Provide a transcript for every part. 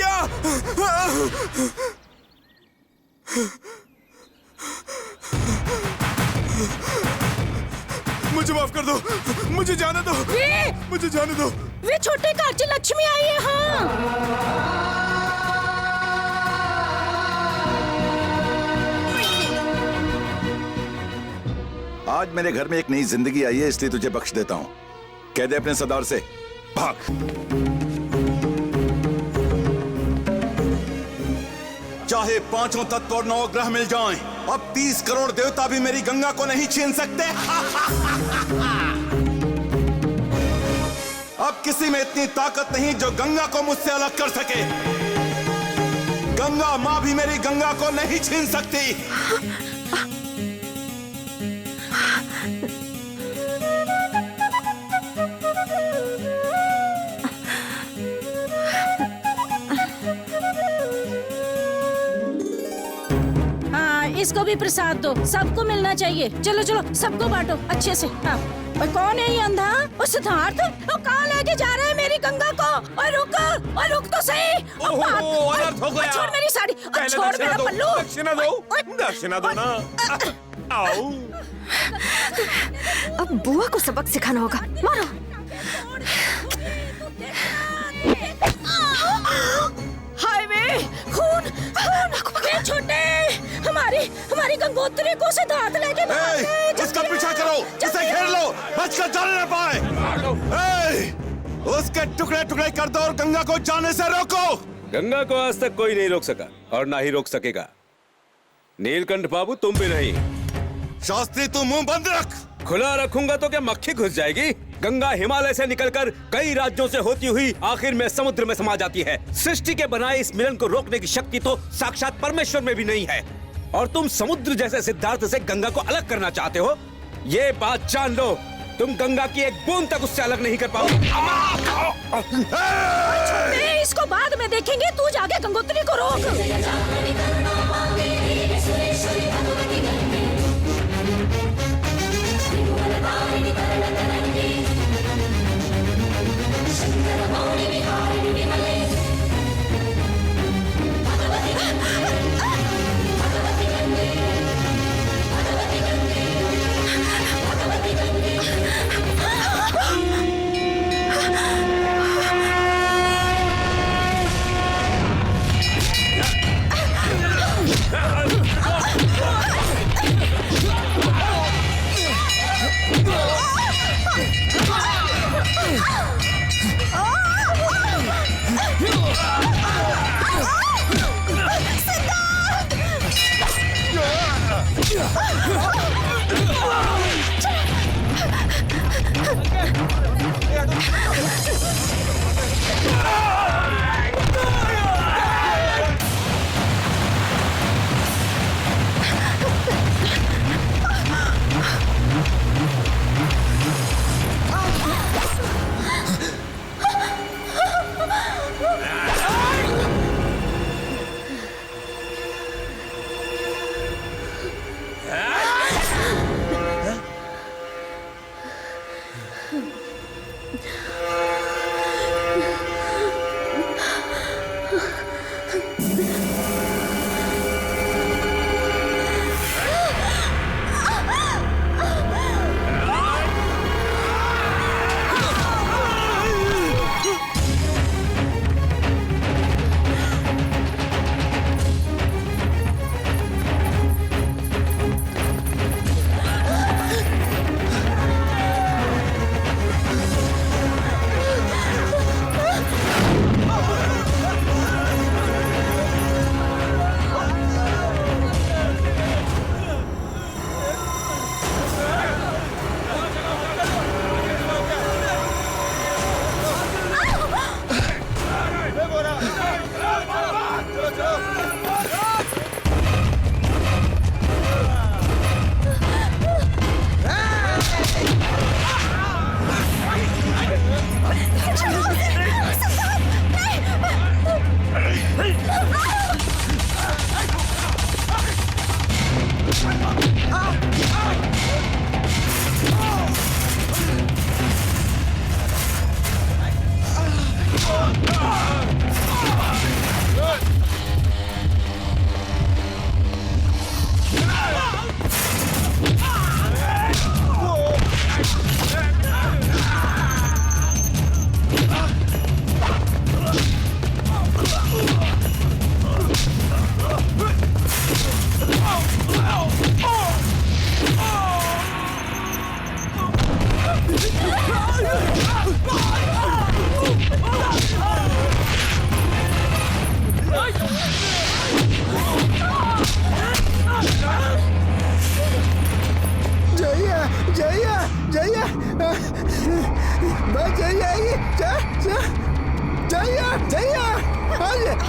गया। मुझे माफ कर दो, मुझे जाने दो, मुझे जाने दो। वे छोटे काची लक्ष्मी आई है। हाँ आज मेरे घर में एक नई जिंदगी आई है, इसलिए तुझे बख्श देता हूँ। कह दे अपने सरदार से भाग। चाहे 5 तत्व और 9 ग्रह मिल जाएं, अब 30 करोड़ देवता भी मेरी गंगा को नहीं छीन सकते। अब किसी में इतनी ताकत नहीं जो गंगा को मुझसे अलग कर सके। गंगा माँ भी मेरी गंगा को नहीं छीन सकती। इसको भी प्रसाद दो, सबको मिलना चाहिए। चलो चलो सबको बांटो अच्छे से। हाँ और कौन है ये अंधा? वो सिद्धार्थ, वो कहाँ लेके जा रहा है मेरी गंगा को? और रुक तो सही। अनर्थ हो गया। छोड़ मेरी साड़ी, छोड़ मेरा पल्लू। दक्षिणा दो, दक्षिणा दो ना। आओ। अब बुआ को सबक सिखाना होगा। मारो। हाय वे, खून खून। छोटे हमारी गंगोत्री को सिद्धार्थ लेके भागे। इसका पीछा करो, इसे घेर लो, बचकर जाने न पाए। उसके टुकड़े टुकड़े कर दो और गंगा को जाने से रोको। गंगा को आज तक कोई नहीं रोक सका और ना ही रोक सकेगा। नीलकंठ बाबू तुम भी नहीं। शास्त्री तू मुंह बंद रख। खुला रखूंगा तो क्या मक्खी घुस जाएगी? गंगा हिमालय से निकलकर कई राज्यों से होती हुई आखिर में समुद्र में समा जाती है। सृष्टि के बनाए इस मिलन को रोकने की शक्ति तो साक्षात परमेश्वर में भी नहीं है। और तुम समुद्र जैसे सिद्धार्थ से गंगा को अलग करना चाहते हो। ये बात जान लो, तुम गंगा की एक बूंद तक उससे अलग नहीं कर पाओगे। इसको बाद में देखेंगे, तू जाके गंगोत्री को रोक।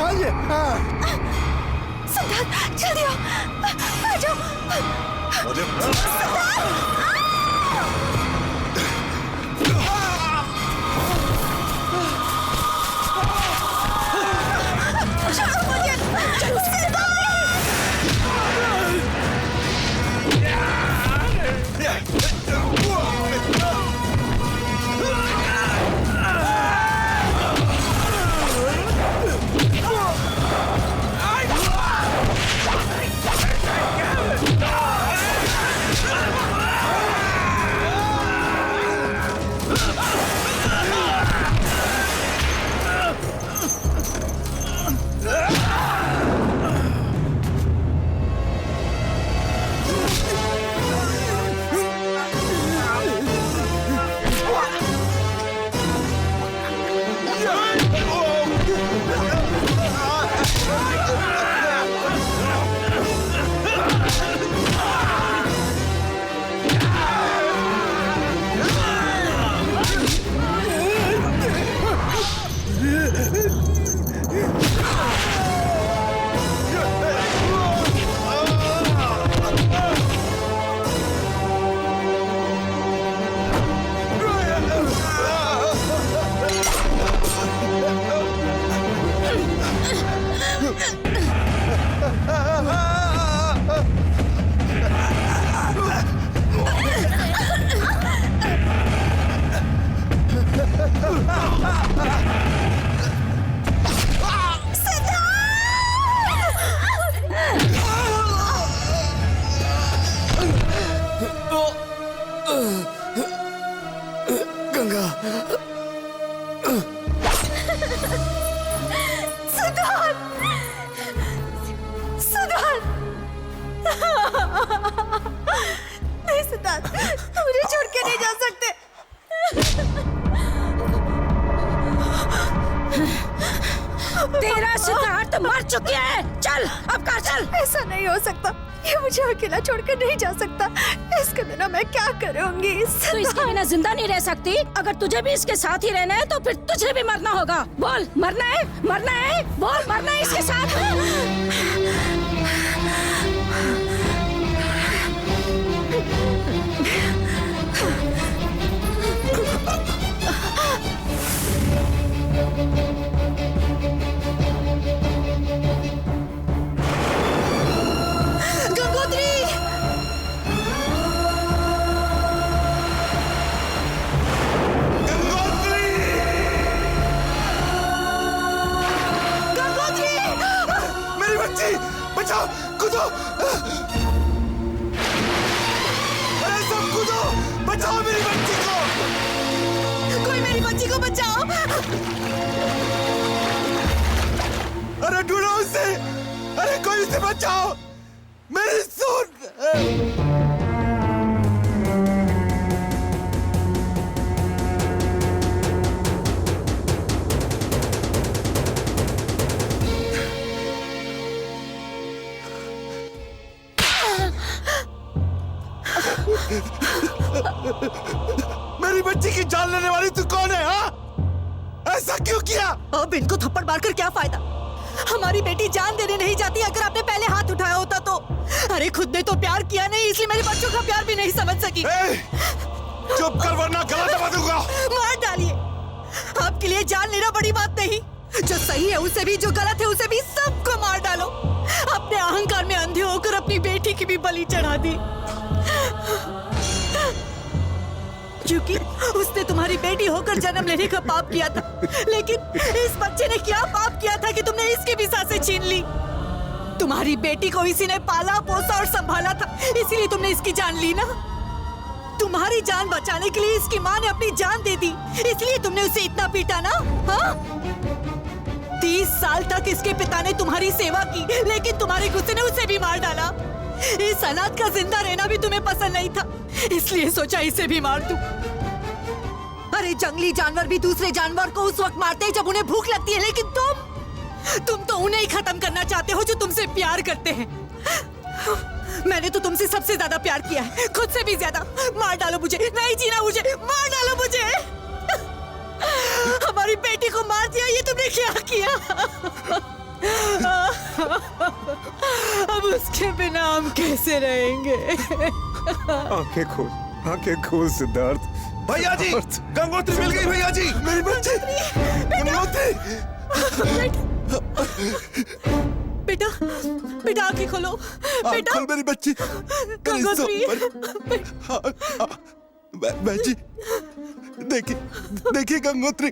हाँ जी हाँ। सिद्धार्थ जल्दी आओ, आ जाओ। गंगा नहीं सिद्धार्थ, तुम मुझे छोड़ के नहीं जा सकते। तेरा सिद्धार्थ मर चुकी है। चल अब कर चल। ऐसा नहीं हो सकता, ये मुझे अकेला छोड़कर नहीं जा सकता। इसके बिना मैं क्या करूंगी? तू इसके बिना जिंदा नहीं रह सकती। अगर तुझे भी इसके साथ ही रहना है तो फिर तुझे भी मरना होगा। बोल, मरना है? मरना है? बोल, मरना है इसके साथ। बचाओ, कूदो! अरे सब कूदो! बचाओ मेरी बच्ची को! कोई मेरी बच्ची को बचाओ! अरे ढूंढो उसे! अरे कोई उसे बचाओ! मेरी सुन! मेरी बच्ची की जान लेने वाली तू कौन है? हाँ, ऐसा क्यों किया? अब इनको थप्पड़ मारकर क्या फायदा? हमारी बेटी जान देने नहीं जाती। अगर आपने पहले हाथ उठाया होता तो। अरे खुद ने तो प्यार किया नहीं, इसलिए मेरे बच्चों का प्यार भी नहीं समझ सकी। चुप कर वरना गला दबा दूंगा। मार डालिए, आपके लिए जान लेना बड़ी बात नहीं। जो सही है उसे भी, जो गलत है उसे भी, सबको मार डालो। अपने अहंकार में अंधे होकर अपनी बेटी की भी बलि चढ़ा दी, क्योंकि उसने तुम्हारी बेटी होकर जन्म लेने का पाप किया था। लेकिन इस बच्चे ने क्या पाप किया था कि तुमने इसकी भी सांसें छीन ली? तुम्हारी बेटी को इसी ने पाला पोसा और संभाला था, इसीलिए तुमने इसकी जान ली ना। तुम्हारी जान बचाने के लिए इसकी माँ ने अपनी जान दे दी, इसलिए तुमने उसे इतना पीटा ना। हाँ, 30 साल तक इसके पिता ने तुम्हारी सेवा की, लेकिन तुम्हारे गुस्से ने उसे भी मार डाला। इस अनाथ का जिंदा रहना भी तुम्हें पसंद नहीं था, इसलिए सोचा इसे भी मार दूं। अरे जंगली जानवर भी दूसरे जानवर को उस वक्त मारते हैं जब उन्हें भूख लगती है, लेकिन तुम तो उन्हें ही खत्म करना चाहते हो जो तुमसे प्यार करते हैं। मैंने तो तुमसे सबसे ज्यादा प्यार किया है, खुद से भी ज्यादा। मार डालो मुझे, नहीं जीना मुझे, मार डालो मुझे। हमारी बेटी को मार दिया, ये तुमने क्या किया? तुम्हारे बिना हम कैसे रहेंगे? आंखें खोल सिद्धार्थ। भैया जी, गंगोत्री मिल गई भैया जी, मेरी बच्ची गंगोत्री। बेटा बेटा आंखें खोलो बेटा। खोल मेरी बच्ची। गंगोत्री। बच्ची देखिए गंगोत्री।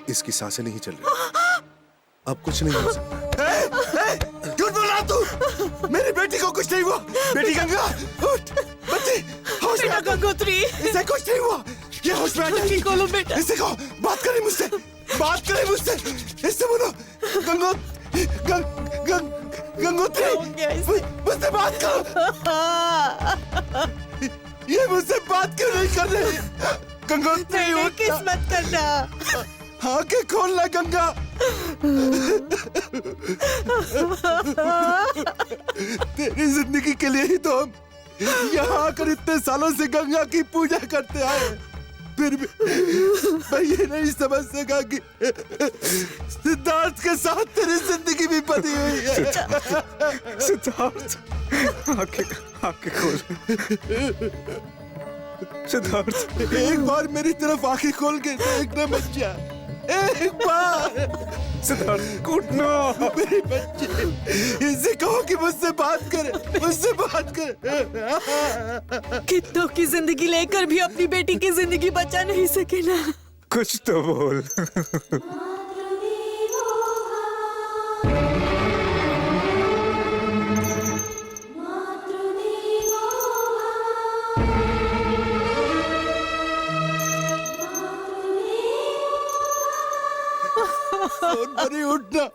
इसकी सांसें नहीं चल रही, अब कुछ नहीं हो सकता। झूठ बोल रहा तू, मेरी बेटी को कुछ नहीं हुआ। बेटी गंगा उठ, बच्ची होश में आ। गंगोत्री इसे कुछ नहीं हुआ, ये होश में आ जाएगी। खोलो बेटा। इसे कहो बात करे मुझसे, बात करे मुझसे, इससे बोलो गंगोत्री मुझसे बात करो। ये मुझसे बात क्यों नहीं कर रही? गंगोत्री उठ, किस मत करना। आंखें खोलना गंगा। तेरी जिंदगी के लिए ही तो हम यहाँ आकर इतने सालों से गंगा की पूजा करते आए। फिर भी मैं ये नहीं समझ सका कि सिद्धार्थ के साथ तेरी जिंदगी भी बनी हुई है। सिद्धार्थ, आंखें खोल सिद्धार्थ। एक बार मेरी तरफ आंखें खोल के देखना बच्चा, एक बार। सिद्धार्थ उठना। मेरी बच्ची, इसे कहो कि मुझसे बात करे, मुझसे बात करे। कितनों की जिंदगी लेकर भी अपनी बेटी की जिंदगी बचा नहीं सके ना। कुछ तो बोल। सोनपरी उठना।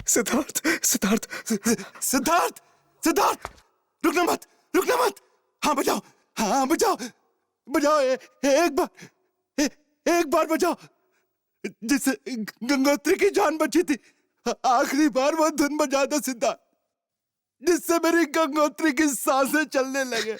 सिद्धार्थ, सिद्धार्थ, सिद्धार्थ, सिद्धार्थ, रुकना मत। हाँ बजाओ, एक बार बजाओ, जिससे गंगोत्री की जान बची थी। आखिरी बार वो धुन बजा दो सिद्धार्थ, जिससे मेरी गंगोत्री की सांसें चलने लगे।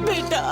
बेटा